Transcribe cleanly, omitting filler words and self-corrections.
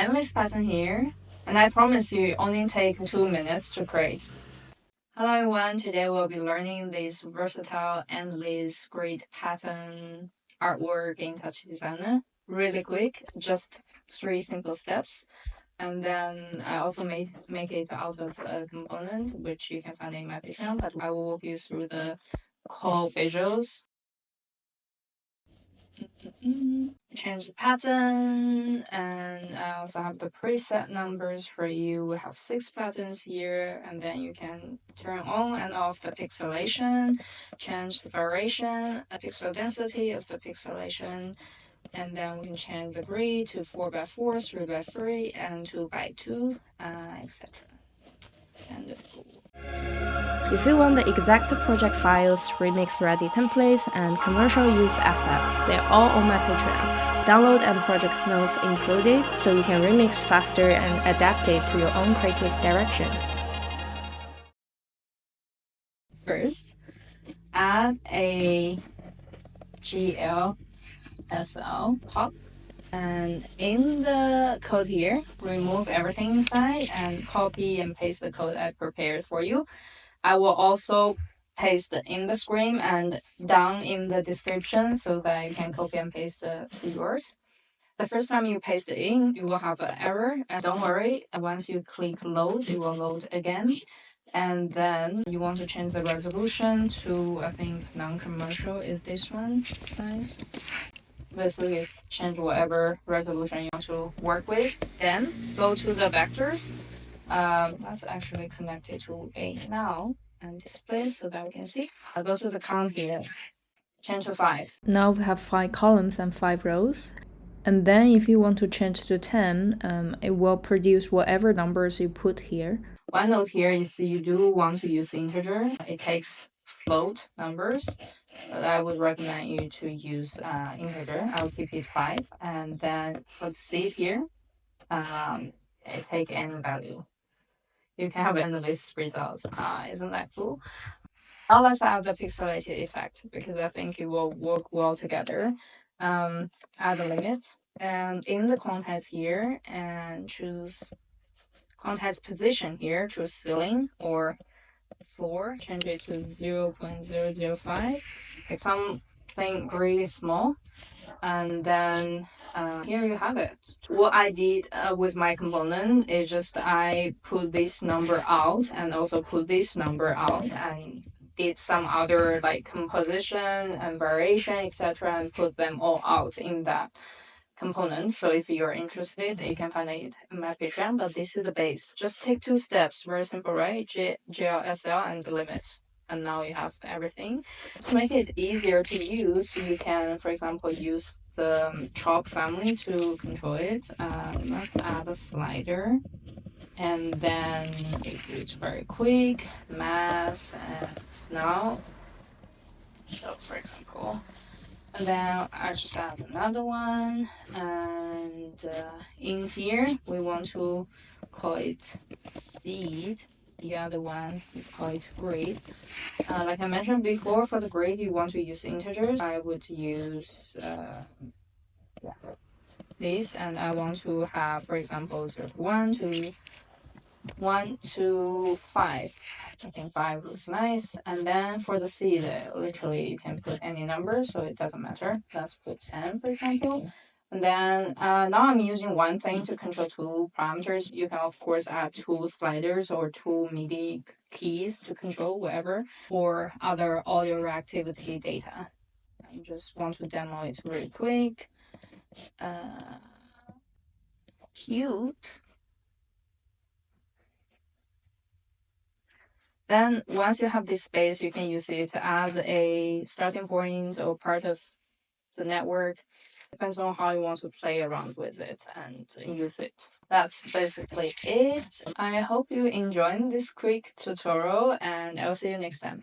endless pattern here, and I promise you only take 2 minutes to create. Hello everyone, today we'll be learning this versatile endless great pattern artwork in touchdesigner. Really quick, just 3 simple steps. And then I also make it out of a component which you can find in my Patreon, but I will walk you through the core visuals. Change the pattern, and I also have the preset numbers for you. We have 6 patterns here, and then you can turn on and off the pixelation, change the variation, the pixel density of the pixelation, and then we can change the grid to 4x4, 3x3, and 2x2, etc. End of cool. If you want the exact project files, remix ready templates, and commercial use assets, they're all on my Patreon. Download and project notes included, so you can remix faster and adapt it to your own creative direction. First, add a GLSL top, and in the code here, remove everything inside and copy and paste the code I prepared for you. I will also paste in the screen and down in the description so that you can copy and paste to yours. The first time you paste it in, you will have an error, and don't worry, once you click load, it will load again. And then you want to change the resolution to, I think, non-commercial is this one size. Basically, change whatever resolution you want to work with. Then go to the vectors. That's actually connected to a now and display so that we can see. I'll go to the count here. Change to 5. Now we have 5 columns and 5 rows. And then if you want to change to 10, it will produce whatever numbers you put here. One note here is you do want to use integer. It takes float numbers, but I would recommend you to use integer. I'll keep it 5. And then for the seed here, it take any value. You can have endless results. Isn't that cool? Now let's add the pixelated effect because I think it will work well together. Add a limit, and in the context here, and choose context position here, choose ceiling or floor, change it to 0.005, like something really small, and then here you have it. What I did with my component is just I put this number out and also put this number out and did some other like composition and variation, etc., and put them all out in that component. So if you're interested, you can find it in my Patreon, but this is the base. Just take 2 steps, very simple, right? GLSL and the limit. And now you have everything. To make it easier to use, you can, for example, use the chop family to control it. Let's add a slider. And then it's very quick, mass, and now, so for example, and then I just add another one, and in here we want to call it seed. The other one we call it grid. Like I mentioned before, for the grid you want to use integers. I would use this, and I want to have, for example, 0 to 1 to 1 to 5. I think 5 looks nice. And then for the seed, literally you can put any number, so it doesn't matter. Let's put 10, for example. And then now I'm using one thing to control 2 parameters. You can of course add 2 sliders or 2 MIDI keys to control whatever, or other audio reactivity data. I just want to demo it really quick. Cute. Then once you have this space, you can use it as a starting point or part of the network. Depends on how you want to play around with it and use it. That's basically it. I hope you enjoyed this quick tutorial, and I'll see you next time.